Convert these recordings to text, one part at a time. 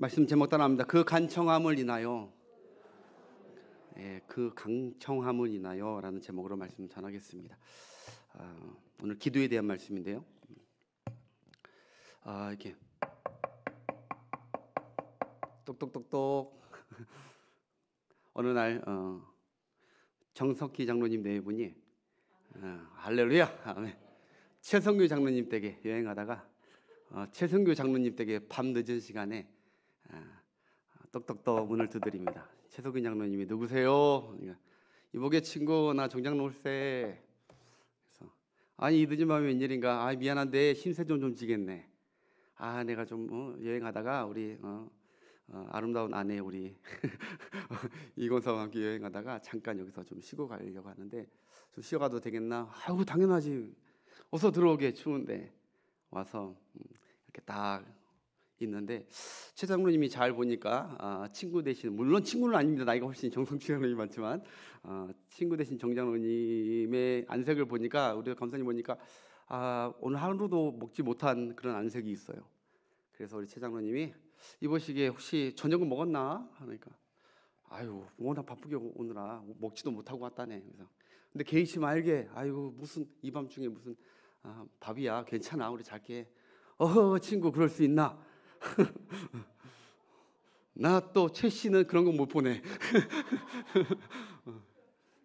말씀 제목 따라합니다. 그 간청함을 인하여, 그 강청함을 인하여라는 제목으로 말씀 전하겠습니다. 오늘 기도에 대한 말씀인데요. 이렇게 똑똑똑똑 어느 날 정석희 장로님 네 분이 할렐루야, 아멘. 최성규 장로님 댁에 여행하다가 최성규 장로님 댁에 밤 늦은 시간에 똑똑똑 문을 두드립니다. 최성규 장로님이 누구세요? 이보게 친구, 나 정장로 올세. 그래서 아니 이 늦은 밤에 웬일인가? 미안한데 신세 좀 지겠네. 내가 좀 여행하다가 우리 아름다운 아내 우리 이건서와 함께 여행하다가 잠깐 여기서 좀 쉬고 가려고 하는데 좀 쉬어가도 되겠나? 당연하지. 어서 들어오게, 추운데. 와서 이렇게 딱 있는데 최 장로님이 잘 보니까 친구 대신, 물론 친구는 아닙니다. 나이가 훨씬 정성치 장로님이 많지만 친구 대신 정 장로님의 안색을 보니까, 우리 감사님 보니까 오늘 하루도 먹지 못한 그런 안색이 있어요. 그래서 우리 최 장로님이 이보시기에 혹시 저녁은 먹었나? 하니까 워낙 바쁘게 오느라 먹지도 못하고 왔다네. 그래서 근데 개의치 말게. 무슨 이 밤중에 무슨 밥이야. 괜찮아, 우리 잘게. 친구 그럴 수 있나? 나 또 최 씨는 그런 거 못 보네.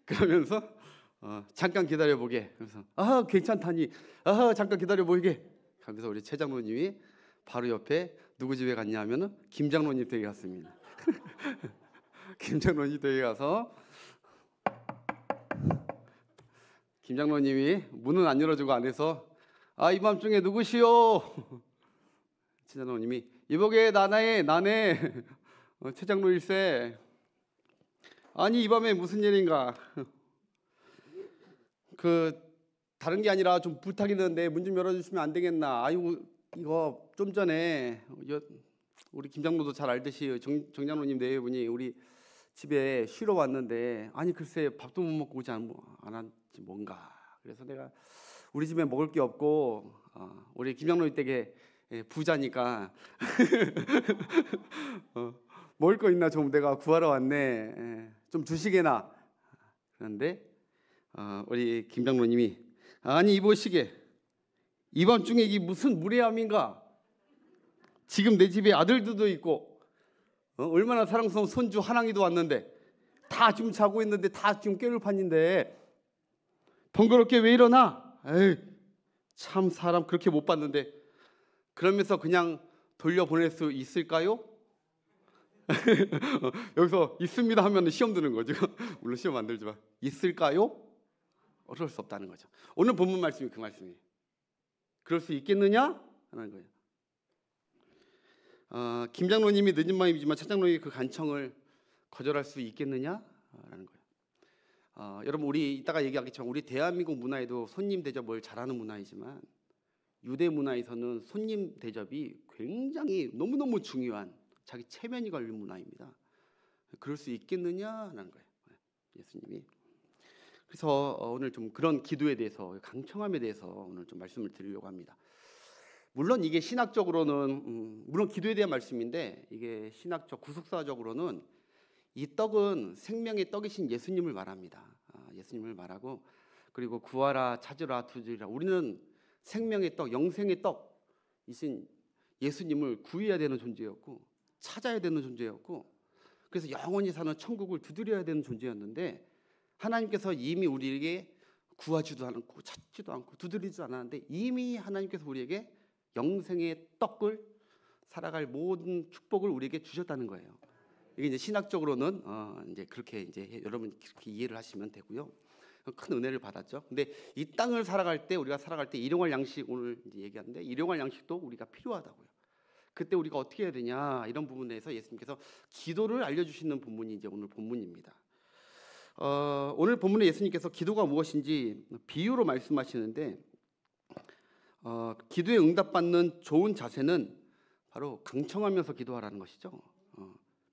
그러면서 잠깐 기다려보게. 그래서 괜찮다니. 잠깐 기다려보게. 하면서 우리 최 장로님이 바로 옆에 누구 집에 갔냐 하면은 김 장로님 댁에 갔습니다. 김 장로님 댁에 가서 김 장로님이 문은 안 열어주고 안에서 이 밤중에 누구시오? 최 장로님이 이보게 나네 최 장로일세. 아니 이 밤에 무슨 일인가? 다른 게 아니라 좀 부탁이 있는데 문 좀 열어주시면 안 되겠나? 이거 좀 전에 우리 김 장로도 잘 알듯이 정 장로님 네 분이 우리 집에 쉬러 왔는데 글쎄 밥도 못 먹고 오지 않았지 뭔가. 그래서 내가 우리 집에 먹을 게 없고 우리 김 장로님 댁에 부자니까 먹을 거 있나 좀 내가 구하러 왔네. 좀 주시게나. 그런데 우리 김 장로님이 이보시게, 이 밤중에 이게 무슨 무례함인가? 지금 내 집에 아들들도 있고 얼마나 사랑스러운 손주 한항이도 왔는데 다 지금 자고 있는데 다 지금 깨울 판인데 번거롭게 왜 일어나? 참 사람 그렇게 못 봤는데. 그러면서 그냥 돌려보낼 수 있을까요? 여기서 있습니다 하면 시험 드는 거죠. 물론 시험 안 들지만 있을까요? 어쩔 수 없다는 거죠. 오늘 본문 말씀이 그 말씀이에요. 그럴 수 있겠느냐? 하는 거예요. 김 장로님이 늦은 밤이지만 최 장로님이 그 간청을 거절할 수 있겠느냐? 라는 거예요. 여러분, 우리 이따가 얘기하겠지만 우리 대한민국 문화에도 손님 대접을 잘하는 문화이지만 유대 문화에서는 손님 대접이 굉장히 너무너무 중요한 자기 체면이 걸린 문화입니다. 그럴 수 있겠느냐라는 거예요, 예수님이. 그래서 오늘 좀 그런 기도에 대해서, 강청함에 대해서 오늘 좀 말씀을 드리려고 합니다. 물론 이게 신학적으로는 물론 기도에 대한 말씀인데, 이게 신학적 구속사적으로는 이 떡은 생명의 떡이신 예수님을 말합니다. 예수님을 말하고, 그리고 구하라, 찾으라, 두드리라. 우리는 생명의 떡, 영생의 떡이신 예수님을 구해야 되는 존재였고 찾아야 되는 존재였고, 그래서 영원히 사는 천국을 두드려야 되는 존재였는데, 하나님께서 이미 우리에게 구하지도 않고 찾지도 않고 두드리지도 않았는데 이미 하나님께서 우리에게 영생의 떡을 살아갈 모든 축복을 우리에게 주셨다는 거예요. 이게 이제 신학적으로는 이제 그렇게 이제 여러분 그렇게 이해를 하시면 되고요. 큰 은혜를 받았죠. 근데 이 땅을 살아갈 때, 우리가 살아갈 때 일용할 양식, 오늘 이제 얘기하는데 일용할 양식도 우리가 필요하다고요. 그때 우리가 어떻게 해야 되냐, 이런 부분에서 예수님께서 기도를 알려주시는 본문이 이제 오늘 본문입니다. 오늘 본문에 예수님께서 기도가 무엇인지 비유로 말씀하시는데, 기도에 응답받는 좋은 자세는 바로 강청하면서 기도하라는 것이죠.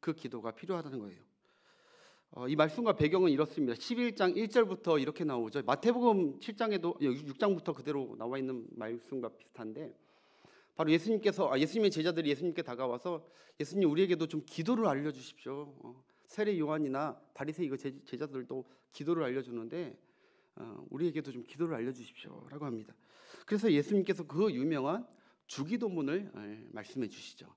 그 기도가 필요하다는 거예요. 이 말씀과 배경은 이렇습니다. 11장 1절부터 이렇게 나오죠. 마태복음 7장에도 6장부터 그대로 나와 있는 말씀과 비슷한데, 바로 예수님의 제자들이 예수님께 다가와서 예수님 우리에게도 좀 기도를 알려주십시오. 세례 요한이나 바리새이 이거 제자들도 기도를 알려주는데 우리에게도 좀 기도를 알려주십시오라고 합니다. 그래서 예수님께서 그 유명한 주기도문을 말씀해 주시죠.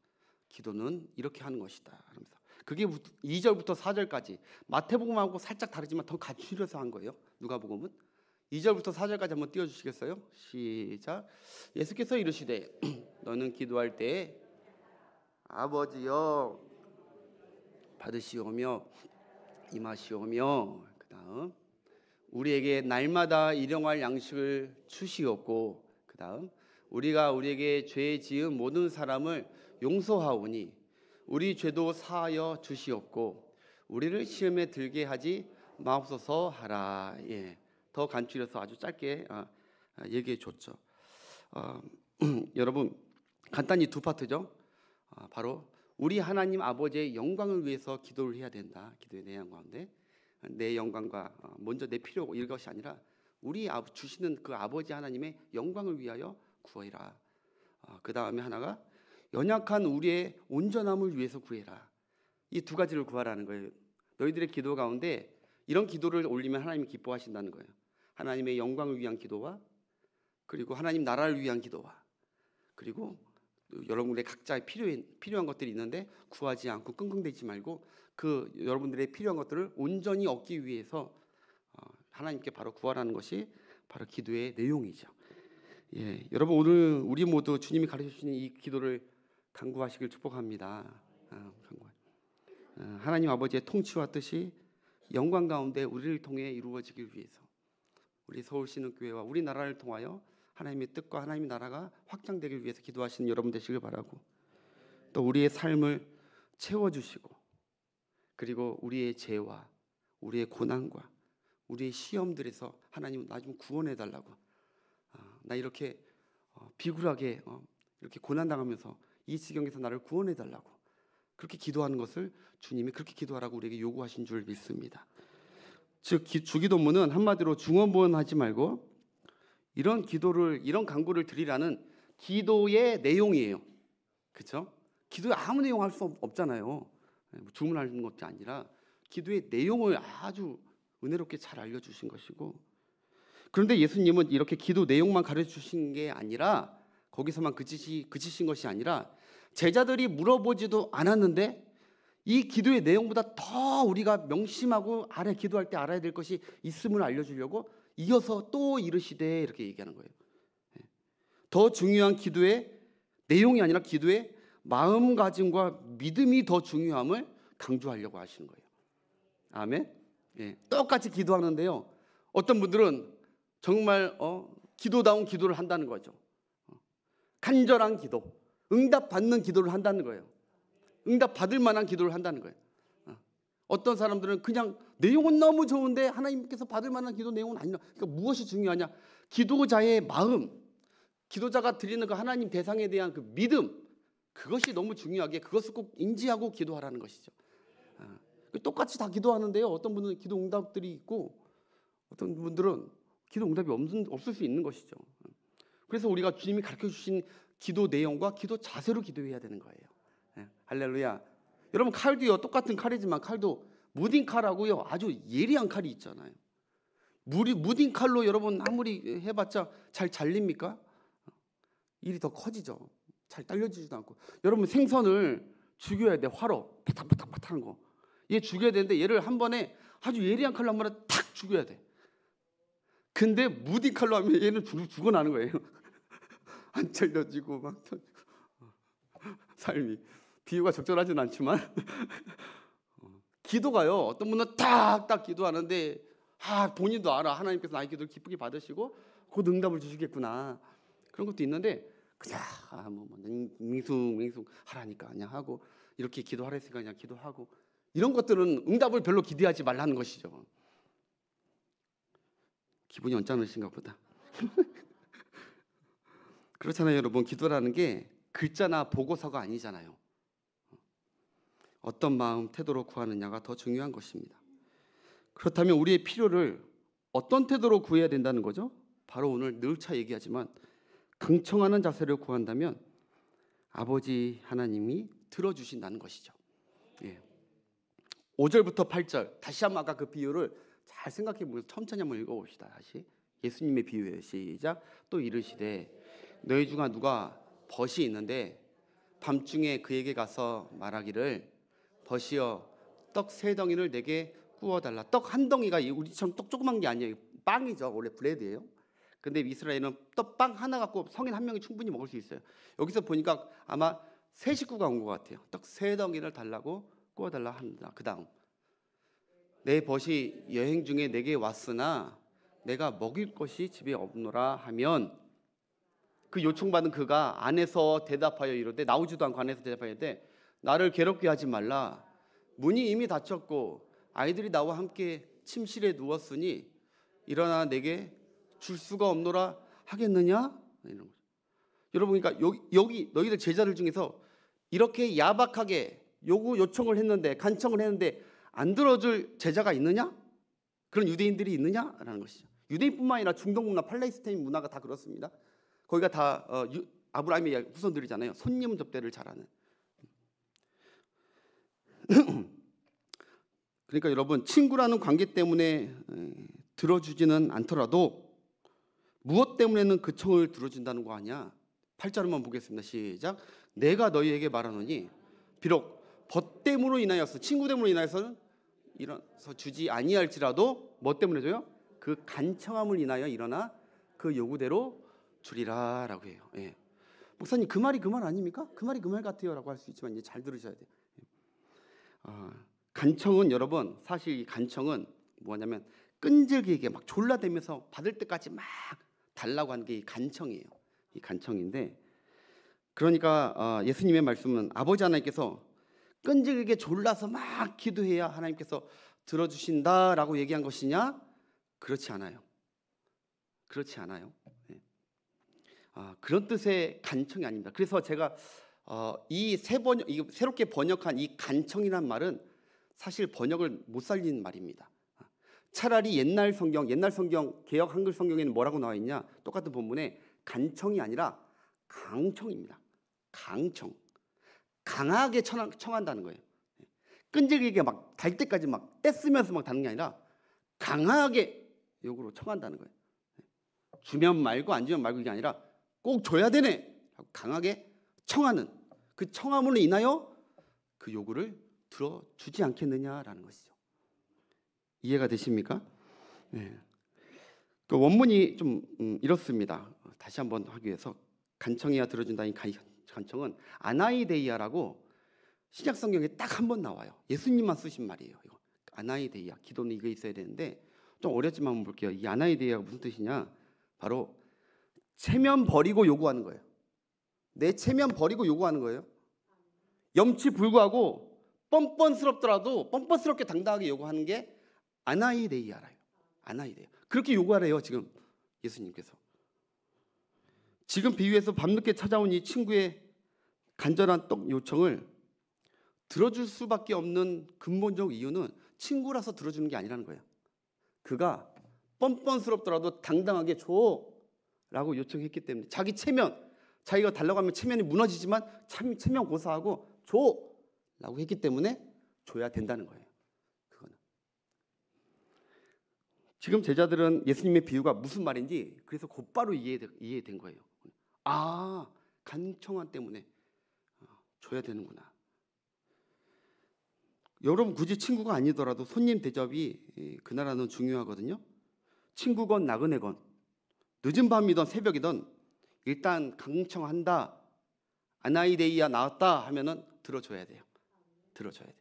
기도는 이렇게 하는 것이다 하면서 그게 2절부터 4절까지 마태복음하고 살짝 다르지만 더 갖추려서 한 거예요. 누가복음은 2절부터 4절까지 한번 띄워주시겠어요? 시작. 예수께서 이르시되 너는 기도할 때 아버지여 받으시오며 임하시오며 그 다음 우리에게 날마다 일용할 양식을 주시옵고 그 다음 우리가 우리에게 죄 지은 모든 사람을 용서하오니 우리 죄도 사하여 주시옵고 우리를 시험에 들게 하지 마옵소서 하라. 예, 더 간추려서 아주 짧게 얘기해 줬죠. 여러분 간단히 두 파트죠. 바로 우리 하나님 아버지의 영광을 위해서 기도를 해야 된다. 기도의 내용 가운데 내 영광과 먼저 내 필요 이것이 아니라 우리 주시는 그 아버지 하나님의 영광을 위하여 구해라. 그 다음에 하나가 연약한 우리의 온전함을 위해서 구해라. 이 두 가지를 구하라는 거예요. 너희들의 기도 가운데 이런 기도를 올리면 하나님이 기뻐하신다는 거예요. 하나님의 영광을 위한 기도와 그리고 하나님 나라를 위한 기도와 그리고 여러분들의 각자의 필요한 것들이 있는데 구하지 않고 끙끙대지 말고 그 여러분들의 필요한 것들을 온전히 얻기 위해서 하나님께 바로 구하라는 것이 바로 기도의 내용이죠. 예, 여러분 오늘 우리 모두 주님이 가르쳐 주신 이 기도를 간구하시길 축복합니다. 하나님 아버지의 통치와 뜻이 영광 가운데 우리를 통해 이루어지길 위해서 우리 서울신흥교회와 우리 나라를 통하여 하나님의 뜻과 하나님의 나라가 확장되길 위해서 기도하시는 여러분 되시길 바라고 또 우리의 삶을 채워주시고 그리고 우리의 죄와 우리의 고난과 우리의 시험들에서 하나님 나 좀 구원해달라고 나 이렇게 비굴하게 이렇게 고난당하면서 이 지경에서 나를 구원해달라고 그렇게 기도하는 것을 주님이 그렇게 기도하라고 우리에게 요구하신 줄 믿습니다. 즉 주기도문은 한마디로 중언부언하지 말고 이런 기도를 이런 간구를 드리라는 기도의 내용이에요. 그렇죠? 기도에 아무 내용 할 수 없잖아요. 주문하는 것이 아니라 기도의 내용을 아주 은혜롭게 잘 알려주신 것이고 그런데 예수님은 이렇게 기도 내용만 가르쳐주신 게 아니라 거기서만 그치신 것이 아니라 제자들이 물어보지도 않았는데 이 기도의 내용보다 더 우리가 명심하고 기도할 때 알아야 될 것이 있음을 알려주려고 이어서 또 이르시되 이렇게 얘기하는 거예요. 더 중요한 기도의 내용이 아니라 기도의 마음가짐과 믿음이 더 중요함을 강조하려고 하시는 거예요. 아멘. 예, 똑같이 기도하는데요. 어떤 분들은 정말 기도다운 기도를 한다는 거죠. 간절한 기도, 응답 받는 기도를 한다는 거예요. 응답 받을 만한 기도를 한다는 거예요. 어떤 사람들은 그냥 내용은 너무 좋은데 하나님께서 받을 만한 기도 내용은 아니라 그러니까 무엇이 중요하냐? 기도자의 마음, 기도자가 드리는 그 하나님 대상에 대한 그 믿음 그것이 너무 중요하게 그것을 꼭 인지하고 기도하라는 것이죠. 똑같이 다 기도하는데요. 어떤 분은 기도 응답들이 있고 어떤 분들은 기도 응답이 없을 수 있는 것이죠. 그래서 우리가 주님이 가르쳐 주신 기도 내용과 기도 자세로 기도해야 되는 거예요. 할렐루야. 여러분 칼도요 똑같은 칼이지만 칼도 무딘 칼하고요 아주 예리한 칼이 있잖아요. 무딘 칼로 여러분 아무리 해봤자 잘 잘립니까? 일이 더 커지죠. 잘 딸려지지도 않고. 여러분 생선을 죽여야 돼. 화로 바탕바탕바탕한 거. 얘 죽여야 되는데 얘를 한 번에 아주 예리한 칼로 한 번에 탁 죽여야 돼. 근데 무딘 칼로 하면 얘는 죽어나는 거예요. 안 잘려지고 막 삶이 비유가 적절하진 않지만 기도가요 어떤 분은 딱딱 기도하는데 본인도 알아 하나님께서 나의 기도를 기쁘게 받으시고 곧 응답을 주시겠구나 그런 것도 있는데 그냥 밍숭 하라니까 그냥 하고 이렇게 기도하라 했으니까 그냥 기도하고 이런 것들은 응답을 별로 기대하지 말라는 것이죠. 기분이 언짢으신가 보다. 그렇잖아요 여러분. 기도라는 게 글자나 보고서가 아니잖아요. 어떤 마음 태도로 구하느냐가 더 중요한 것입니다. 그렇다면 우리의 필요를 어떤 태도로 구해야 된다는 거죠? 바로 오늘 늘 차 얘기하지만 경청하는 자세를 구한다면 아버지 하나님이 들어주신다는 것이죠. 예. 5절부터 8절 다시 한번 아까 그 비유를 잘 생각해 보면서 천천히 한번 읽어봅시다. 다시 예수님의 비유예요. 시작. 또 이르시되 너희 중 누가 벗이 있는데 밤중에 그에게 가서 말하기를 벗이여 떡 3덩이를 내게 구워달라. 떡 한 덩이가 우리처럼 떡 조그만 게 아니에요. 빵이죠. 원래 브레드예요. 근데 이스라엘은 떡빵 하나 갖고 성인 한 명이 충분히 먹을 수 있어요. 여기서 보니까 아마 세 식구가 온 것 같아요. 떡 3덩이를 달라고 구워달라 합니다. 그 다음 내 벗이 여행 중에 내게 왔으나 내가 먹일 것이 집에 없노라 하면 그 요청받은 그가 안에서 대답하여 이르되 나오지도 않고 안에서 대답하여 이르되 나를 괴롭게 하지 말라. 문이 이미 닫혔고 아이들이 나와 함께 침실에 누웠으니 일어나 내게 줄 수가 없노라 하겠느냐? 이런 거죠. 여러분 그러니까 여기 너희들 제자들 중에서 이렇게 야박하게 요청을 했는데 간청을 했는데 안 들어줄 제자가 있느냐? 그런 유대인들이 있느냐라는 것이죠. 유대인뿐만 아니라 중동 문화, 팔레스타인 문화가 다 그렇습니다. 거기가 다 아브라함의 후손들이잖아요. 손님 접대를 잘하는. 그러니까 여러분 친구라는 관계 때문에 들어주지는 않더라도 무엇 때문에는 그 청을 들어준다는 거 아니야? 8절만 보겠습니다. 시작. 내가 너희에게 말하노니 비록 벗 때문으로 인하여서 친구 때문으로 인하여서는 일어서 주지 아니할지라도 뭐 때문에 줘요? 그 간청함을 인하여 일어나 그 요구대로 주리라라고 해요. 예. 목사님 그 말이 그 말 아닙니까? 그 말이 그 말 같아요라고 할 수 있지만 이제 잘 들으셔야 돼요. 간청은 여러분 사실 이 간청은 뭐냐면 끈질기게 막 졸라대면서 받을 때까지 막 달라고 하는 게 이 간청이에요. 이 간청인데 그러니까 예수님의 말씀은 아버지 하나님께서 끈질기게 졸라서 막 기도해야 하나님께서 들어주신다라고 얘기한 것이냐? 그렇지 않아요. 그렇지 않아요. 네. 그런 뜻의 간청이 아닙니다. 그래서 제가 이 새롭게 번역한 이 간청이란 말은 사실 번역을 못 살린 말입니다. 차라리 옛날 성경 개역 한글 성경에는 뭐라고 나와 있냐? 똑같은 본문에 간청이 아니라 강청입니다. 강청. 강하게 청한다는 거예요. 끈질기게 막 달 때까지 막 떼쓰면서 막 다는 게 아니라 강하게 요구로 청한다는 거예요. 주면 말고 안 주면 말고 이게 아니라 꼭 줘야 되네. 강하게 청하는 그 청함으로 인하여 그 요구를 들어주지 않겠느냐라는 것이죠. 이해가 되십니까? 네. 그 원문이 좀 이렇습니다. 다시 한번 하기 위해서 간청해야 들어준다. 이 간청은 아나이데이아라고 신약 성경에 딱 한 번 나와요. 예수님만 쓰신 말이에요. 이거. 아나이데이아 기도는 이게 있어야 되는데 좀 어렵지만 한번 볼게요. 이 아나이데이아가 무슨 뜻이냐? 바로 체면 버리고 요구하는 거예요. 내 체면 버리고 요구하는 거예요. 염치 불구하고 뻔뻔스럽게 당당하게 요구하는 게 아나이데이아라요. 아나이데이아. 그렇게 요구하래요. 지금 예수님께서. 지금 비유에서 밤늦게 찾아온 이 친구의 간절한 떡 요청을 들어줄 수밖에 없는 근본적 이유는 친구라서 들어주는 게 아니라는 거예요. 그가 뻔뻔스럽더라도 당당하게 줘라고 요청했기 때문에 자기 체면, 자기가 달라고 하면 체면이 무너지지만 체면 고사하고 줘라고 했기 때문에 줘야 된다는 거예요. 그거는. 지금 제자들은 예수님의 비유가 무슨 말인지 그래서 곧바로 이해된 거예요. 간청함 때문에 줘야 되는구나. 여러분 굳이 친구가 아니더라도 손님 대접이 그 나라는 중요하거든요. 친구건 나그네건 늦은 밤이든 새벽이든 일단 간청한다. 아나이데이아 나왔다 하면은 들어줘야 돼요. 들어줘야 돼.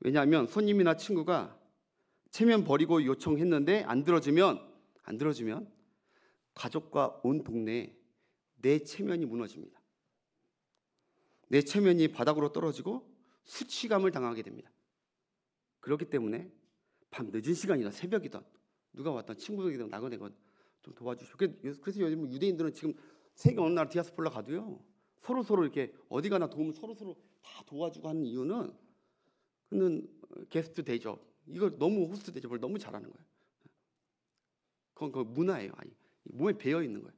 왜냐하면 손님이나 친구가 체면 버리고 요청했는데 안 들어주면 가족과 온 동네에 내 체면이 무너집니다. 내 체면이 바닥으로 떨어지고 수치감을 당하게 됩니다. 그렇기 때문에 밤 늦은 시간이나 새벽이든 누가 왔던 친구들이든 나그네건 좀 도와주시오. 그래서 요즘 유대인들은 지금 세계 어느 나라 디아스폴라 가도요 서로 이렇게 어디 가나 도움을 서로 다 도와주고 하는 이유는 그는 게스트 대접 이걸 너무 호스트 대접을 너무 잘하는 거예요. 그건 그 문화예요. 아니 몸에 배어 있는 거예요.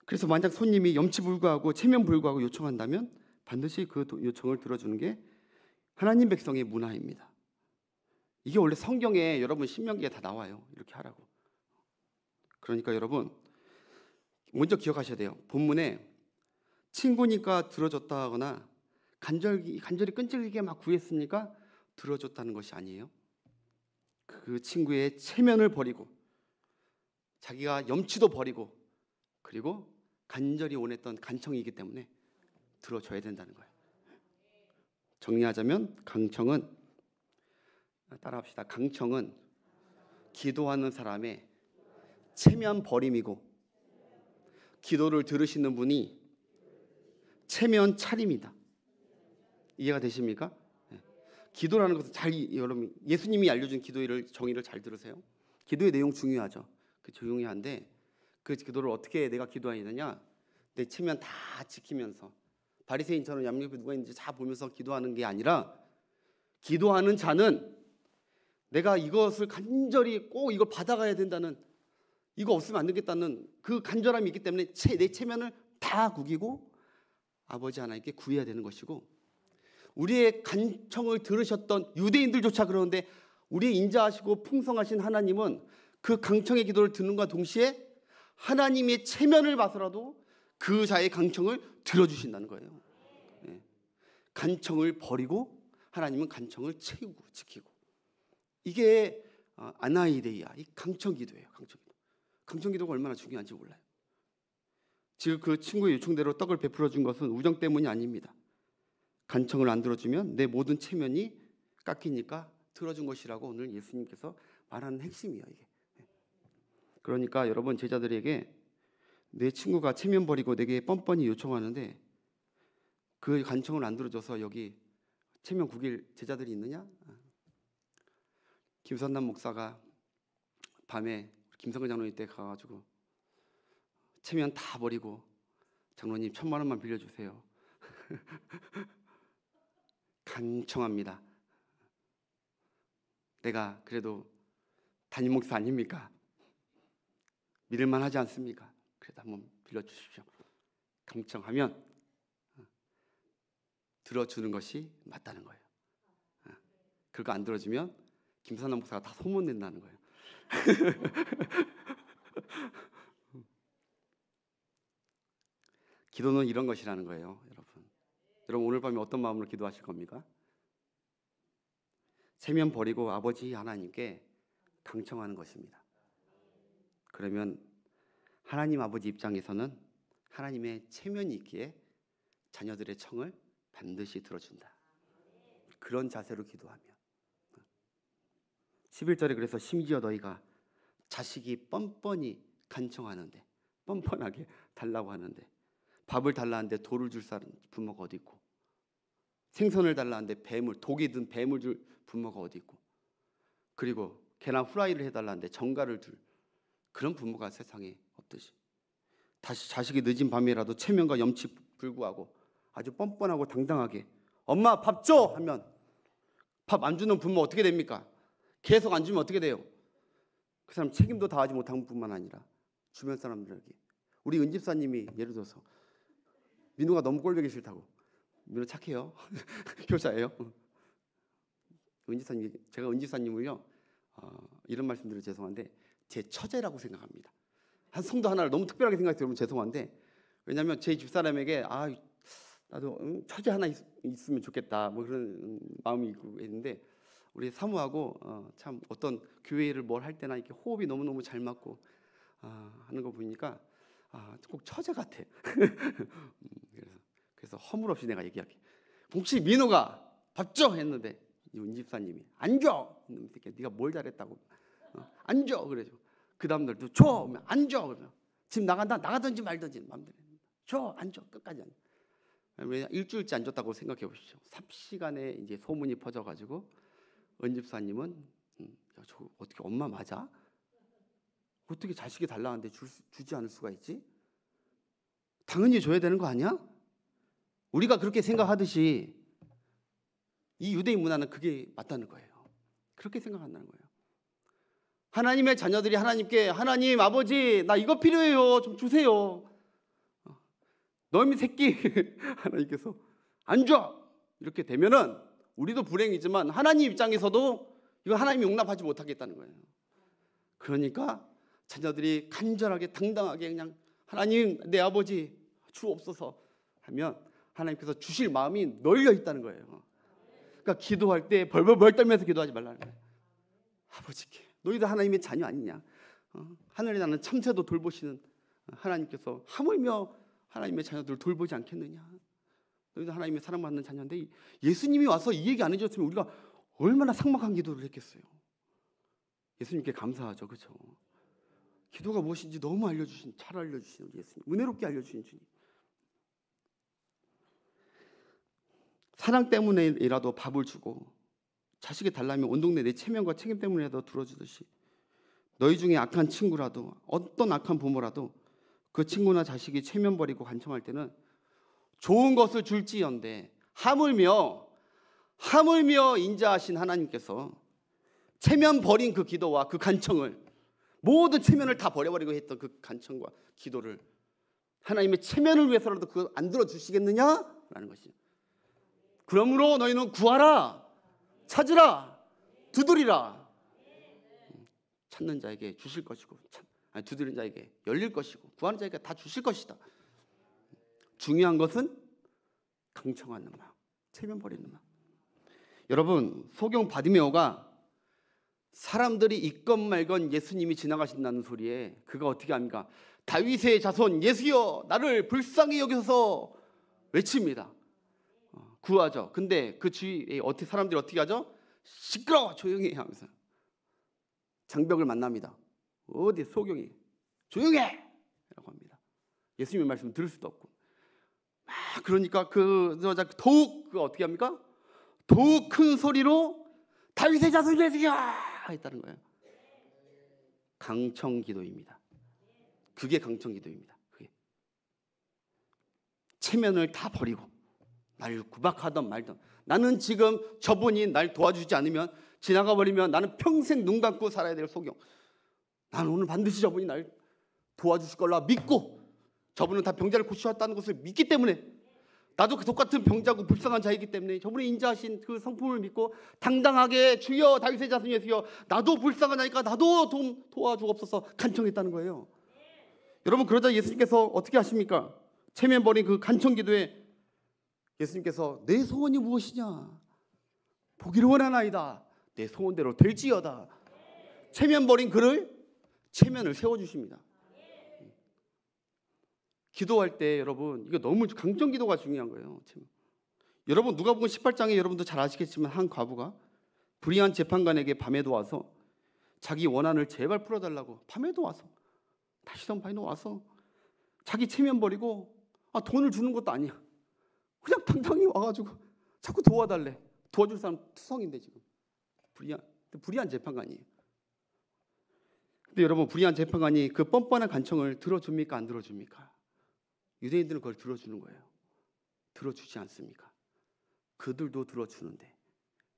그래서 만약 손님이 염치불구하고 체면불구하고 요청한다면 반드시 그 요청을 들어주는 게 하나님 백성의 문화입니다. 이게 원래 성경에 여러분 신명기에 다 나와요. 이렇게 하라고. 그러니까 여러분 먼저 기억하셔야 돼요. 본문에 친구니까 들어줬다거나 간절히 끈질기게 막 구했으니까 들어줬다는 것이 아니에요. 그 친구의 체면을 버리고 자기가 염치도 버리고 그리고 간절히 원했던 간청이기 때문에 들어줘야 된다는 거예요. 정리하자면 강청은, 따라합시다. 강청은 기도하는 사람의 체면 버림이고 기도를 들으시는 분이 체면 차림이다. 이해가 되십니까? 기도라는 것은 여러분 예수님이 알려준 기도의 정의를 잘 들으세요. 기도의 내용 중요하죠. 그 중요한데 그 기도를 어떻게 내가 기도해야 되냐? 내 체면 다 지키면서 바리새인처럼 양옆에 누가 있는지 다 보면서 기도하는 게 아니라 기도하는 자는 내가 이것을 간절히 꼭 이걸 받아가야 된다는, 이거 없으면 안 되겠다는 그 간절함이 있기 때문에 내 체면을 다 구기고 아버지 하나님께 구해야 되는 것이고, 우리의 간청을 들으셨던 유대인들조차 그러는데 우리의 인자하시고 풍성하신 하나님은 그 강청의 기도를 듣는과 동시에 하나님의 체면을 봐서라도 그 자의 강청을 들어주신다는 거예요. 간청을 버리고 하나님은 간청을 채우고 지키고, 이게 아나이데이아, 이 강청기도예요. 강청기도가 얼마나 중요한지 몰라요. 지금 그 친구의 요청대로 떡을 베풀어 준 것은 우정 때문이 아닙니다. 간청을 안 들어주면 내 모든 체면이 깎이니까 들어준 것이라고 오늘 예수님께서 말하는 핵심이에요. 이게. 그러니까 여러분 제자들에게 내 친구가 체면 버리고 내게 뻔뻔히 요청하는데 그 간청을 안 들어줘서 여기 체면 구길 제자들이 있느냐? 김선남 목사가 밤에 김성근 장로님 때 가가지고 체면 다 버리고 장로님 1,000만 원만 빌려주세요. 간청합니다. 내가 그래도 담임 목사 아닙니까? 믿을만 하지 않습니까? 그래도 한번 빌려주십시오. 강청하면 들어주는 것이 맞다는 거예요. 그거 안 들어주면 김선남 목사가 다 소문낸다는 거예요. 기도는 이런 것이라는 거예요. 여러분 오늘 밤에 어떤 마음으로 기도하실 겁니까? 체면 버리고 아버지 하나님께 강청하는 것입니다. 그러면 하나님 아버지 입장에서는 하나님의 체면이 있기에 자녀들의 청을 반드시 들어준다. 그런 자세로 기도하면 11절에 그래서 심지어 너희가 자식이 뻔뻔히 간청하는데, 뻔뻔하게 달라고 하는데, 밥을 달라는데 돌을 줄 사람 부모가 어디 있고, 생선을 달라는데 독이 든 뱀을 줄 부모가 어디 있고, 그리고 계란 후라이를 해달라는데 정갈을 줄 그런 부모가 세상에 없듯이 다시 자식이 늦은 밤이라도 체면과 염치 불구하고 아주 뻔뻔하고 당당하게 엄마 밥 줘! 하면 밥 안 주는 부모 어떻게 됩니까? 계속 안 주면 어떻게 돼요? 그 사람 책임도 다하지 못한 뿐만 아니라 주변 사람들에게, 우리 은집사님이 예를 들어서 민우가 너무 꼴보기 싫다고, 민우 착해요. 효자예요. 은집사님, 제가 은집사님을요 이런 말씀드려 죄송한데 제 처제라고 생각합니다. 한 성도 하나를 너무 특별하게 생각해서 여러분 죄송한데, 왜냐하면 제 집사람에게 나도 처제 하나 있으면 좋겠다 뭐 그런 마음이 있고 했는데, 우리 사모하고 참 어떤 교회를 뭘 할 때나 이렇게 호흡이 너무너무 잘 맞고 하는 거 보니까 꼭 처제 같아. 그래서 허물 없이 내가 얘기할게. 혹시 민호가 밥 줘! 했는데 윤집사님이 안 줘! 네가 뭘 잘했다고. 안 줘! 그래죠. 그 다음날도 줘! 안 줘! 그러면 지금 나가든지 말든지 마음대로 줘! 안 줘! 끝까지 안 줘. 왜 일주일째 안 줬다고 생각해 보십시오. 3시간에 이제 소문이 퍼져가지고 은집사님은 저 어떻게 엄마 맞아? 어떻게 자식이 달라는데 주지 않을 수가 있지? 당연히 줘야 되는 거 아니야? 우리가 그렇게 생각하듯이 이 유대인 문화는 그게 맞다는 거예요. 그렇게 생각한다는 거예요. 하나님의 자녀들이 하나님께 하나님 아버지 나 이거 필요해요 좀 주세요. 너희 새끼 하나님께서 안 줘. 이렇게 되면은 우리도 불행이지만 하나님 입장에서도 이거 하나님이 용납하지 못하겠다는 거예요. 그러니까 자녀들이 간절하게 당당하게 그냥 하나님 내 아버지 주옵소서 하면 하나님께서 주실 마음이 널려 있다는 거예요. 그러니까 기도할 때 벌벌벌 떨면서 기도하지 말라는 거예요. 아버지께 너희도 하나님의 자녀 아니냐. 하늘에 나는 참새도 돌보시는 하나님께서 하물며 하나님의 자녀들을 돌보지 않겠느냐. 너희도 하나님의 사랑받는 자녀인데 예수님이 와서 이 얘기 안 해줬으면 우리가 얼마나 삭막한 기도를 했겠어요. 예수님께 감사하죠. 그렇죠? 기도가 무엇인지 너무 잘 알려주신 우리 예수님, 은혜롭게 알려주신 주님. 사랑 때문에라도 밥을 주고 자식이 달라면 온 동네 내 체면과 책임 때문에라도 들어주듯이 너희 중에 악한 친구라도 어떤 악한 부모라도 그 친구나 자식이 체면 버리고 간청할 때는 좋은 것을 줄지언데 하물며 인자하신 하나님께서 체면 버린 그 기도와 그 간청을 모든 체면을 다 버려버리고 했던 그 간청과 기도를 하나님의 체면을 위해서라도 그거 안 들어주시겠느냐라는 것이죠. 그러므로 너희는 구하라, 찾으라, 두드리라. 찾는 자에게 주실 것이고 두드리는 자에게 열릴 것이고 구하는 자에게 다 주실 것이다. 중요한 것은 강청하는 마음, 체면 버리는 마음. 여러분, 소경 바디메오가 사람들이 있건 말건 예수님이 지나가신다는 소리에 그가 어떻게 합니까? 다윗의 자손 예수여 나를 불쌍히 여기소서 외칩니다. 구하죠. 근데 그 주위에 사람들이 어떻게 하죠? 시끄러워 조용히 해 하면서 장벽을 만납니다. 어디 소경이 조용해 라고 합니다. 예수님의 말씀 들을 수도 없고 그러니까 더욱 어떻게 합니까? 더욱 큰 소리로 다윗의 자손 예수야 했다는 거예요. 강청기도입니다. 그게 강청기도입니다. 그게 체면을 다 버리고 날 구박하던 말던 나는 지금 저분이 날 도와주지 않으면 지나가 버리면 나는 평생 눈 감고 살아야 될 소경. 나는 오늘 반드시 저분이 날 도와주실 걸라 믿고 저분은 다 병자를 고치셨다는 것을 믿기 때문에 나도 그 똑같은 병자고 불쌍한 자이기 때문에 저분이 인자하신 그 성품을 믿고 당당하게 주여 다윗의 자손 예수여 나도 불쌍한 자니까 나도 도와주옵소서 간청했다는 거예요. 여러분 그러자 예수님께서 어떻게 하십니까? 체면 버린 그 간청 기도에 예수님께서 내 소원이 무엇이냐? 보기를 원하나이다. 내 소원대로 될지어다. 체면 버린 그를 체면을 세워주십니다. 기도할 때 여러분 이거 너무 강청 기도가 중요한 거예요. 여러분 누가복음 18장에 여러분도 잘 아시겠지만 한 과부가 불의한 재판관에게 밤에도 와서 자기 원한을 제발 풀어달라고 밤에도 와서 다시던 밤에도 와서 자기 체면 버리고 돈을 주는 것도 아니야. 그냥 당당히 와가지고 자꾸 도와달래. 도와줄 사람 투성인데 지금 불의한 재판관이에요. 근데 여러분 불의한 재판관이 그 뻔뻔한 간청을 들어줍니까 안 들어줍니까? 유대인들은 그걸 들어주는 거예요. 들어주지 않습니까? 그들도 들어주는데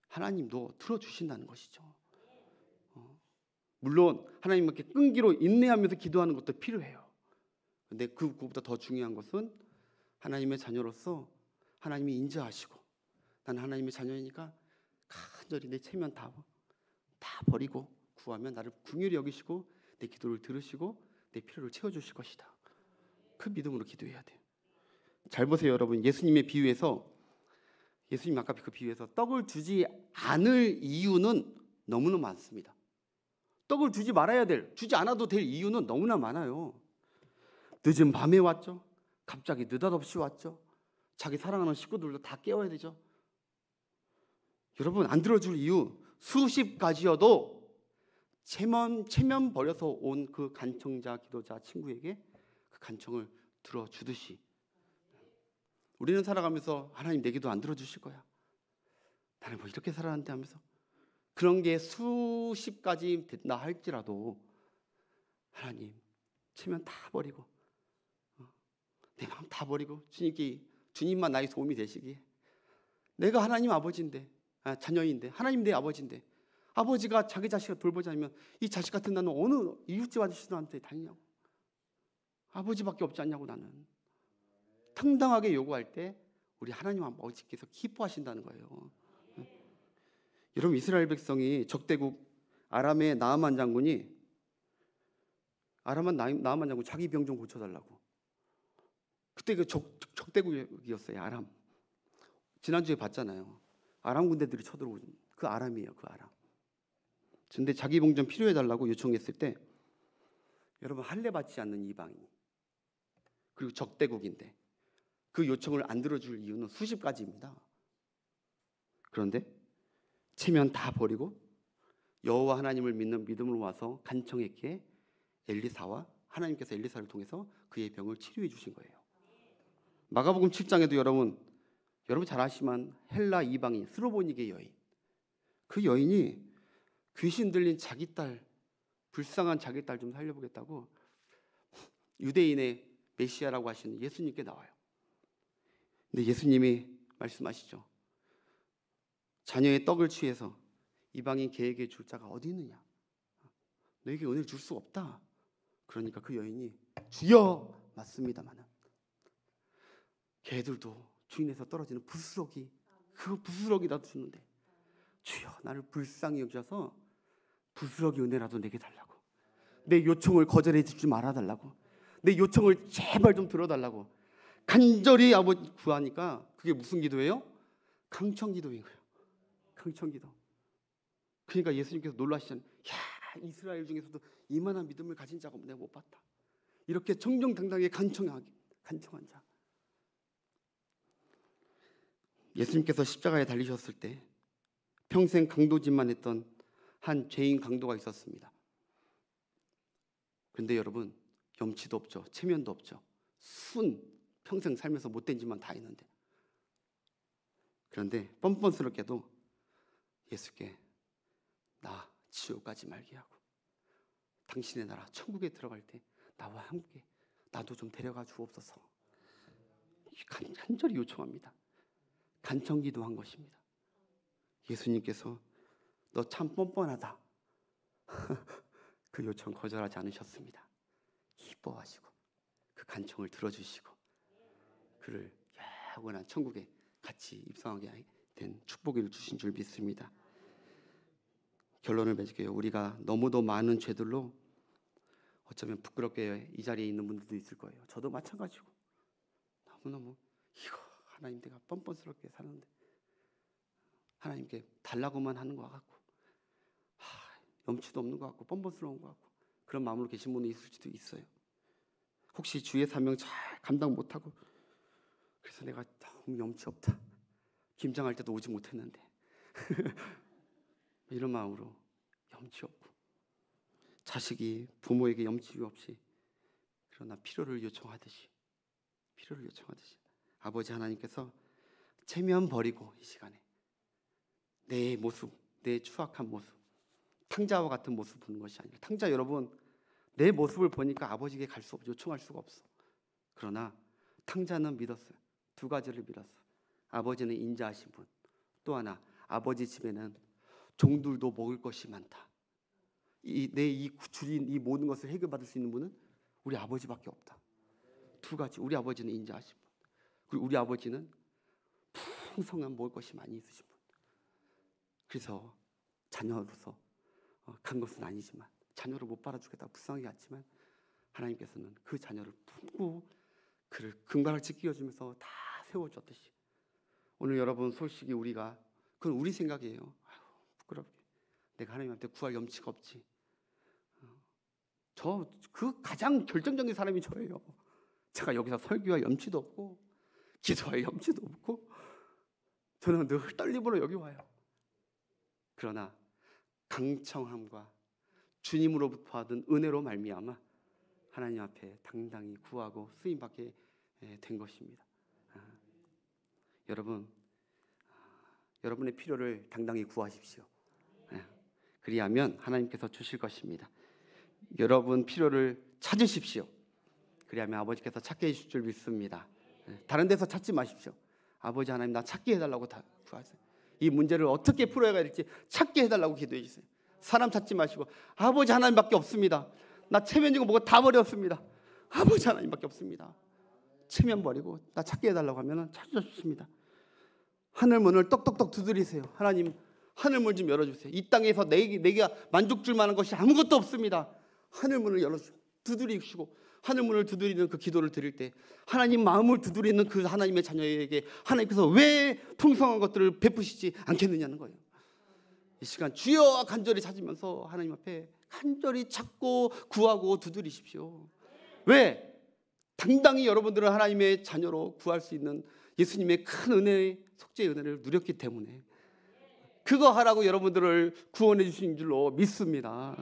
하나님도 들어주신다는 것이죠. 물론 하나님께 끈기로 인내하면서 기도하는 것도 필요해요. 근데 그것보다 더 중요한 것은 하나님의 자녀로서 하나님이 인자하시고 나는 하나님의 자녀이니까 간절히 내 체면 다 버리고 구하면 나를 긍휼히 여기시고 내 기도를 들으시고 내 필요를 채워주실 것이다. 그 믿음으로 기도해야 돼요. 잘 보세요 여러분. 예수님의 비유에서 예수님 아까 그 비유에서 떡을 주지 않을 이유는 너무나 많습니다. 떡을 주지 않아도 될 이유는 너무나 많아요. 늦은 밤에 왔죠. 갑자기 느닷없이 왔죠. 자기 사랑하는 식구들도 다 깨워야 되죠. 여러분 안 들어줄 이유 수십 가지여도 체면 버려서 온 그 간청자 기도자 친구에게 그 간청을 들어주듯이 우리는 살아가면서 하나님 내 기도 안 들어주실 거야. 나는 뭐 이렇게 살아왔는데 하면서 그런 게 수십 가지 된다 할지라도 하나님 체면 다 버리고 내 마음 다 버리고 주님만 나의 도움이 되시기에 내가 하나님 아버지인데 자녀인데 하나님 내 아버지인데 아버지가 자기 자식을 돌보지 않으면 이 자식 같은 나는 어느 이웃집 아저씨들한테 다니냐고. 아버지밖에 없지 않냐고. 나는 당당하게 요구할 때 우리 하나님 아버지께서 기뻐하신다는 거예요. 여러분, 이스라엘 백성이 적대국 아람의 나아만 장군이 자기 병 좀 고쳐달라고. 그때 그 적대국이었어요. 아람. 지난주에 봤잖아요. 아람 군대들이 쳐들어오는 그 아람이에요. 그 아람. 근데 자기 병 좀 필요해달라고 요청했을 때 여러분, 할례 받지 않는 이방인 그리고 적대국인데 그 요청을 안 들어줄 이유는 수십 가지입니다. 그런데 체면 다 버리고 여호와 하나님을 믿는 믿음으로 와서 간청했기에 엘리사와 하나님께서 엘리사를 통해서 그의 병을 치료해 주신 거예요. 마가복음 7장에도 여러분 잘 아시지만 헬라 이방인 스로보니게 여인, 그 여인이 귀신 들린 자기 딸, 불쌍한 자기 딸 좀 살려보겠다고 유대인의 메시아라고 하시는 예수님께 나와요. 근데 예수님이 말씀하시죠. 자녀의 떡을 취해서 이방인 개에게 줄 자가 어디 있느냐? 너에게 은혜를 줄 수 없다. 그러니까 그 여인이 주여, 맞습니다마는 개들도 주인에서 떨어지는 부스러기, 그 부스러기라도 주는데 주여, 나를 불쌍히 여기셔서 부스러기 은혜라도 내게 달라고, 내 요청을 거절해 주지 말아달라고, 내 요청을 제발 좀 들어달라고 간절히 아버지 구하니까 그게 무슨 기도예요? 강청기도인 거예요. 강청기도. 그러니까 예수님께서 놀라시잖아요. 야, 이스라엘 중에서도 이만한 믿음을 가진 자가 내가 못 봤다. 이렇게 정정당당하게 간청한 자. 예수님께서 십자가에 달리셨을 때 평생 강도짓만 했던 한 죄인 강도가 있었습니다. 그런데 여러분, 염치도 없죠. 체면도 없죠. 평생 살면서 못된 짓만 다 했는데, 그런데 뻔뻔스럽게도 예수께 나 지옥 가지 말게 하고 당신의 나라 천국에 들어갈 때 나와 함께 나도 좀 데려가 주옵소서 간절히 요청합니다. 간청기도한 것입니다. 예수님께서 너 참 뻔뻔하다 그 요청 거절하지 않으셨습니다. 기뻐하시고 그 간청을 들어주시고 그를 영원한 천국에 같이 입성하게 된 축복을 주신 줄 믿습니다. 결론을 맺을게요. 우리가 너무도 많은 죄들로 어쩌면 부끄럽게 이 자리에 있는 분들도 있을 거예요. 저도 마찬가지고 너무너무 이거 하나님, 내가 뻔뻔스럽게 사는데 하나님께 달라고만 하는 것 같고 염치도 없는 것 같고 뻔뻔스러운 것 같고 그런 마음으로 계신 분이 있을 수도 있어요. 혹시 주의 사명 잘 감당 못하고 그래서 내가 너무 염치 없다, 김장할 때도 오지 못했는데 이런 마음으로 염치 없고 자식이 부모에게 염치 없이 그러나 필요를 요청하듯이 아버지 하나님께서 체면 버리고 이 시간에 내 모습, 내 추악한 모습, 탕자와 같은 모습 보는 것이 아니라, 탕자 여러분 내 모습을 보니까 아버지에게 갈 수 없어, 요청할 수가 없어. 그러나 탕자는 믿었어요. 두 가지를 믿었어. 아버지는 인자하신 분, 또 하나 아버지 집에는 종들도 먹을 것이 많다. 내 줄인 이 모든 것을 해결받을 수 있는 분은 우리 아버지밖에 없다. 두 가지. 우리 아버지는 인자하신 분, 그리고 우리 아버지는 풍성한 먹을 것이 많이 있으신 분. 그래서 자녀로서 간 것은 아니지만, 자녀를 못 받아주겠다 불쌍하게 같지만 하나님께서는 그 자녀를 품고 그를 금가락지 끼워주면서 다 세워줬듯이 오늘 여러분 솔직히 그건 우리 생각이에요. 아유, 부끄럽게 내가 하나님한테 구할 염치가 없지. 그 가장 결정적인 사람이 저예요. 제가 여기서 설교할 염치도 없고 기도할 염치도 없고 저는 늘 떨림으로 여기 와요. 그러나 강청함과 주님으로부터 받은 은혜로 말미암아 하나님 앞에 당당히 구하고 쓰임받게 된 것입니다. 여러분의 필요를 당당히 구하십시오. 그리하면 하나님께서 주실 것입니다. 여러분 필요를 찾으십시오. 그리하면 아버지께서 찾게 해주실 줄 믿습니다. 다른 데서 찾지 마십시오. 아버지 하나님, 나 찾게 해달라고 다 구하세요. 이 문제를 어떻게 풀어야 할지 찾게 해달라고 기도해 주세요. 사람 찾지 마시고 아버지 하나님밖에 없습니다. 나 체면이고 뭐고 다 버렸습니다. 아버지 하나님밖에 없습니다. 체면 버리고 나 찾게 해달라고 하면 찾아주십니다. 하늘 문을 떡떡떡 두드리세요. 하나님, 하늘 문 좀 열어주세요. 이 땅에서 내가 만족 줄 만한 것이 아무것도 없습니다. 하늘 문을 두드리시고, 하늘 문을 두드리는 그 기도를 드릴 때 하나님 마음을 두드리는 그 하나님의 자녀에게 하나님께서 왜 풍성한 것들을 베푸시지 않겠느냐는 거예요. 이 시간 주여 간절히 찾으면서 하나님 앞에 간절히 찾고 구하고 두드리십시오. 왜? 당당히 여러분들은 하나님의 자녀로 구할 수 있는 예수님의 큰 은혜의 속죄의 은혜를 누렸기 때문에 그거 하라고 여러분들을 구원해 주신 줄로 믿습니다.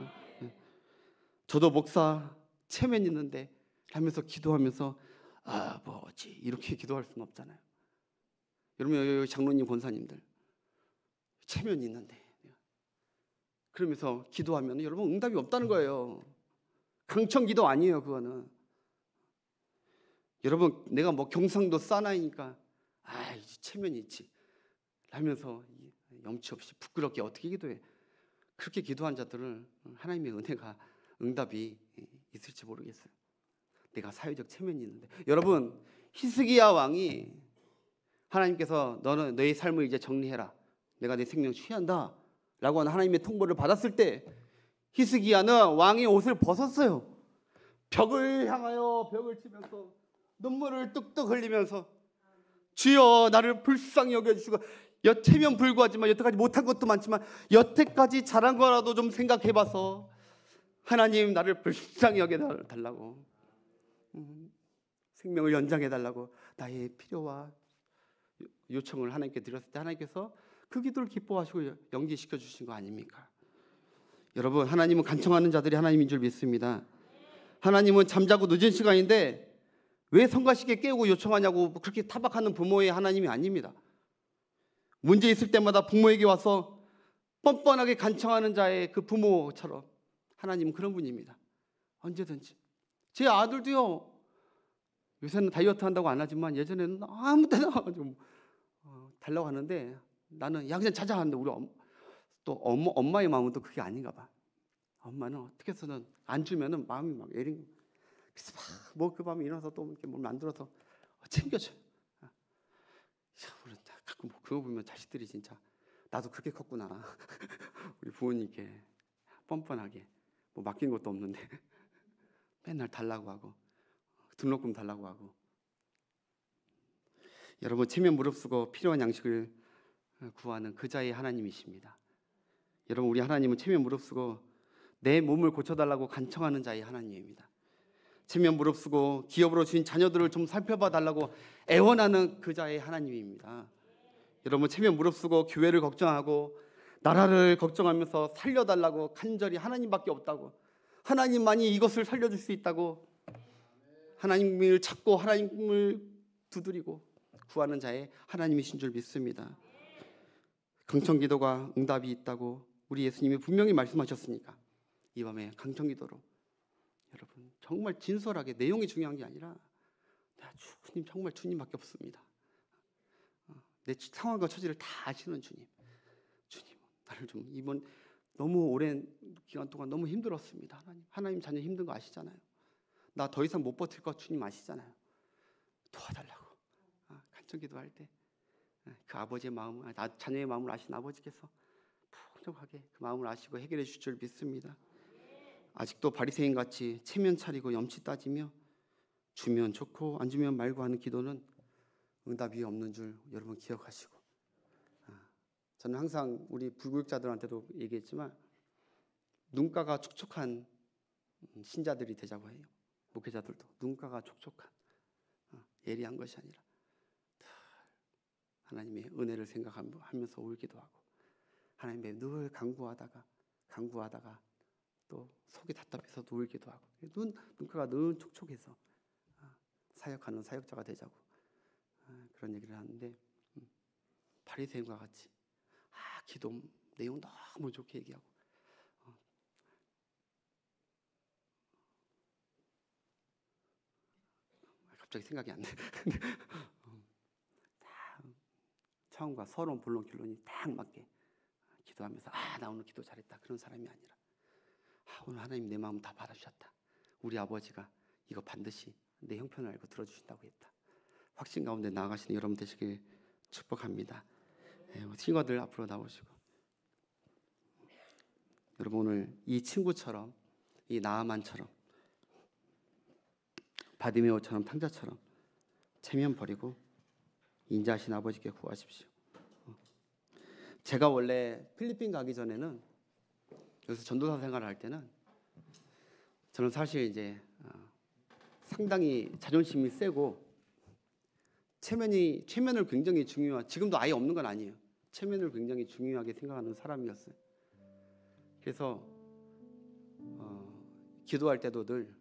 저도 목사 체면 있는데 하면서 기도하면서 아버지 이렇게 기도할 수는 없잖아요. 여러분 여기 장로님 권사님들 체면 있는데 그러면서 기도하면 여러분 응답이 없다는 거예요. 강청기도 아니에요. 그거는 여러분 내가 뭐 경상도 사나이니까 이제 체면이 있지 하면서 염치 없이 부끄럽게 어떻게 기도해. 그렇게 기도한 자들은 하나님의 은혜가 응답이 있을지 모르겠어요. 내가 사회적 체면이 있는데 여러분 히스기야 왕이 하나님께서 너는 너의 삶을 이제 정리해라. 내가 내 생명 취한다 라고 하는 하나님의 통보를 받았을 때 히스기야는 왕의 옷을 벗었어요. 벽을 향하여 벽을 치면서 눈물을 뚝뚝 흘리면서 주여 나를 불쌍히 여겨주시고 여태면 불구하지만 여태까지 못한 것도 많지만 여태까지 잘한 거라도 좀 생각해봐서 하나님 나를 불쌍히 여겨달라고 생명을 연장해달라고 나의 필요와 요청을 하나님께 드렸을 때 하나님께서 그 기도를 기뻐하시고 연기시켜 주신 거 아닙니까? 여러분 하나님은 간청하는 자들이 하나님인 줄 믿습니다. 하나님은 잠자고 늦은 시간인데 왜 성가시게 깨우고 요청하냐고 그렇게 타박하는 부모의 하나님이 아닙니다. 문제 있을 때마다 부모에게 와서 뻔뻔하게 간청하는 자의 그 부모처럼 하나님은 그런 분입니다. 언제든지 제 아들도요 요새는 다이어트 한다고 안 하지만 예전에는 아무 때나 좀 달라고 하는데 나는 야 그냥 자자 하는데 우리 엄마의 마음은 또 그게 아닌가 봐. 엄마는 어떻게 해서는 안 주면은 마음이 막 애린. 그래서 막 뭐 그 밤에 일어나서 또 이렇게 뭘 만들어서 챙겨줘. 가끔 그거 보면 자식들이 진짜 나도 그렇게 컸구나. 우리 부모님께 뻔뻔하게 뭐 맡긴 것도 없는데 맨날 달라고 하고 등록금 달라고 하고. 여러분 체면 무릅쓰고 필요한 양식을 구하는 그 자의 하나님이십니다. 여러분 우리 하나님은 체면 무릅쓰고 내 몸을 고쳐달라고 간청하는 자의 하나님입니다. 체면 무릅쓰고 기업으로 주신 자녀들을 좀 살펴봐 달라고 애원하는 그 자의 하나님입니다. 여러분 체면 무릅쓰고 교회를 걱정하고 나라를 걱정하면서 살려달라고 간절히 하나님밖에 없다고 하나님만이 이것을 살려줄 수 있다고 하나님을 찾고 하나님을 두드리고 구하는 자의 하나님이신 줄 믿습니다. 강청기도가 응답이 있다고 우리 예수님이 분명히 말씀하셨으니까 이 밤에 강청기도로 여러분 정말 진솔하게 내용이 중요한 게 아니라 주님 정말 주님밖에 없습니다. 내 상황과 처지를 다 아시는 주님 나를 좀 이번 너무 오랜 기간 동안 너무 힘들었습니다. 하나님 자녀 힘든 거 아시잖아요. 나 더 이상 못 버틸 거 주님 아시잖아요. 도와달라고 간청기도할 때 그 아버지의 마음을 자녀의 마음을 아신 아버지께서 풍족하게 그 마음을 아시고 해결해 주실 줄 믿습니다. 아직도 바리새인같이 체면 차리고 염치 따지며 주면 좋고 안 주면 말고 하는 기도는 응답이 없는 줄 여러분 기억하시고 저는 항상 우리 불교육자들한테도 얘기했지만 눈가가 촉촉한 신자들이 되자고 해요. 목회자들도 눈가가 촉촉한 예리한 것이 아니라 하나님의 은혜를 생각하면서 울기도 하고 하나님의 늘 간구하다가 또 속이 답답해서 울기도 하고 눈가가 늘 촉촉해서 사역하는 사역자가 되자고 그런 얘기를 하는데 바리새인과 같이 기도 내용 너무 좋게 얘기하고 갑자기 생각이 안 나. 처음과 서론 본론 결론이 딱 맞게 기도하면서 나 오늘 기도 잘했다 그런 사람이 아니라 오늘 하나님 내 마음 다 받아주셨다. 우리 아버지가 이거 반드시 내 형편을 알고 들어주신다고 했다. 확신 가운데 나아가시는 여러분 되시길 축복합니다. 친구들 앞으로 나오시고, 여러분 오늘 이 친구처럼, 이 나아만처럼, 바디메오처럼, 탕자처럼 체면 버리고 인자하신 아버지께 구하십시오. 제가 원래 필리핀 가기 전에는, 여기서 전도사 생활을 할 때는 저는 사실 이제 상당히 자존심이 세고 체면을 굉장히 지금도 아예 없는 건 아니에요. 체면을 굉장히 중요하게 생각하는 사람이었어요. 그래서 기도할 때도 늘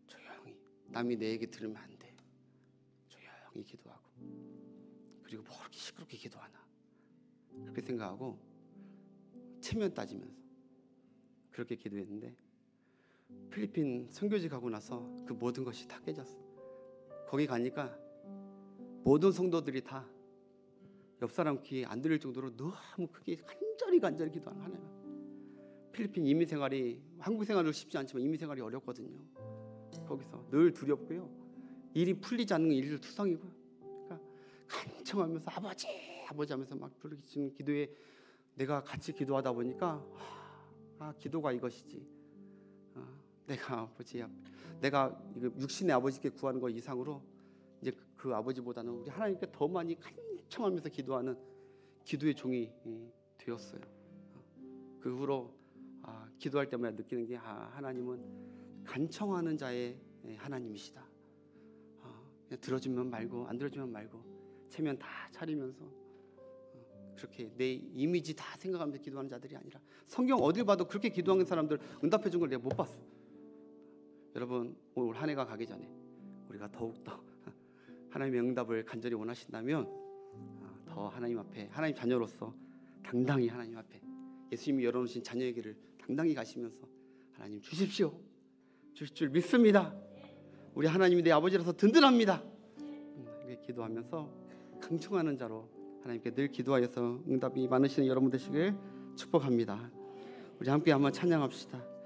조용히, 남이 내 얘기 들으면 안 돼, 조용히 기도하고, 그리고 뭐 그렇게 시끄럽게 기도하나, 그렇게 생각하고 체면 따지면서 그렇게 기도했는데, 필리핀 선교지 가고 나서 그 모든 것이 다 깨졌어. 거기 가니까 모든 성도들이 다 옆 사람 귀에 안 들릴 정도로 너무 크게 간절히 기도하는 하나님. 필리핀 이민 생활이 한국 생활도 쉽지 않지만 이민 생활이 어렵거든요. 거기서 늘 두렵고요, 일이 풀리지 않는 일도 투성이고요. 그러니까 간청하면서 아버지 하면서 막 부르짖는 기도에 내가 같이 기도하다 보니까 기도가 이것이지. 내가 아버지, 내가 육신의 아버지께 구하는 것 이상으로 이제 그 아버지보다는 우리 하나님께 더 많이 간청하면서 기도하는 기도의 종이 되었어요. 그 후로 기도할 때마다 느끼는 게 하나님은 간청하는 자의 하나님이시다. 그냥 들어주면 말고 안 들어주면 말고 체면 다 차리면서 그렇게 내 이미지 다 생각하면서 기도하는 자들이 아니라, 성경 어딜 봐도 그렇게 기도하는 사람들 응답해 준 걸 내가 못 봤어. 여러분 올 한 해가 가기 전에 우리가 더욱더 하나님의 응답을 간절히 원하신다면 더 하나님 앞에, 하나님 자녀로서 당당히 하나님 앞에 예수님이 열어놓으신 자녀의 길을 당당히 가시면서 하나님 주십시오, 주실 줄 믿습니다, 우리 하나님이 내 아버지라서 든든합니다, 이렇게 기도하면서 강청하는 자로 하나님께 늘 기도하여서 응답이 많으시는 여러분 되시길 축복합니다. 우리 함께 한번 찬양합시다.